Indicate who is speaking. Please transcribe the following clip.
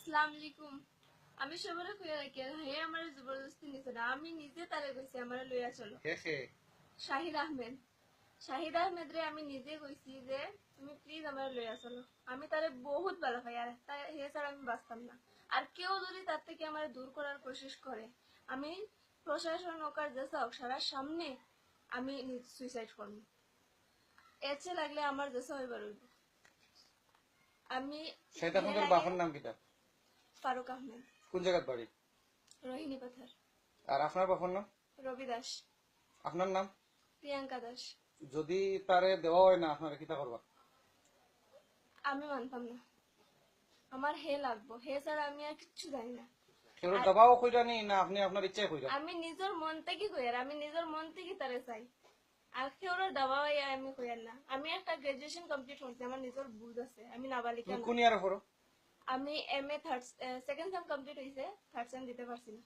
Speaker 1: আসসালামু আলাইকুম। আমি সবরে কইয়া রাখি হে আমার জবরদস্তি নিছে না, আমি নিজে তারে কইছি আমার লইয়া চলো।
Speaker 2: হে
Speaker 1: শাহিদ আহমেদ রে আমি নিজে কইছি যে তুমি প্লিজ আমার লইয়া চলো। আমি তারে বহুত ভালো পাই, আর হে ছাড়া আমি বাঁচতাম না। আর কেউ যদি তার থেকে আমার দূর করার কোশিশ করে, আমি প্রশাসন হোক আর যে হোক সবার সামনে আমি সুইসাইড করবো। এর চেয়ে লাগলে আমার দেশে হইবার হইব। আমি
Speaker 2: শাহিদ আহমেদের বাবার নাম কিটা?
Speaker 1: ফারুক আহমেদ।
Speaker 2: কোন জায়গার বাড়ি?
Speaker 1: রোহিণী পাথার।
Speaker 2: আর আপনার বাবার নাম?
Speaker 1: রবি দাস।
Speaker 2: আপনার নাম?
Speaker 1: প্রিয়াঙ্কা দাস।
Speaker 2: যদি তারে দেওয়া হয় না আপনারা কিটা করবা?
Speaker 1: আমি মানতাম না, আমার হে লাগবো, হে ছাড়া আমি আর কিচ্ছু জানি না।
Speaker 2: কেউ দাবাও কইরা নি না আপনি আপনার ইচ্ছায় কইরা?
Speaker 1: আমি নিজের মন থেকে কইয়ার, আমি নিজের মন থেকে তারে চাই। আর কেউ দাবাও আমি কইয়ার না। আমি একটা গ্রাজুয়েশন কমপ্লিট করছি, আমার নিজের বুঝ আছে, আমি নাবালিকা না।
Speaker 2: কোন ইয়ারে পড়ো?
Speaker 1: আমি এমএ সেকেন্ড সেম কমপ্লিট হয়েছে, থার্ড সেম দিতে পারছি না।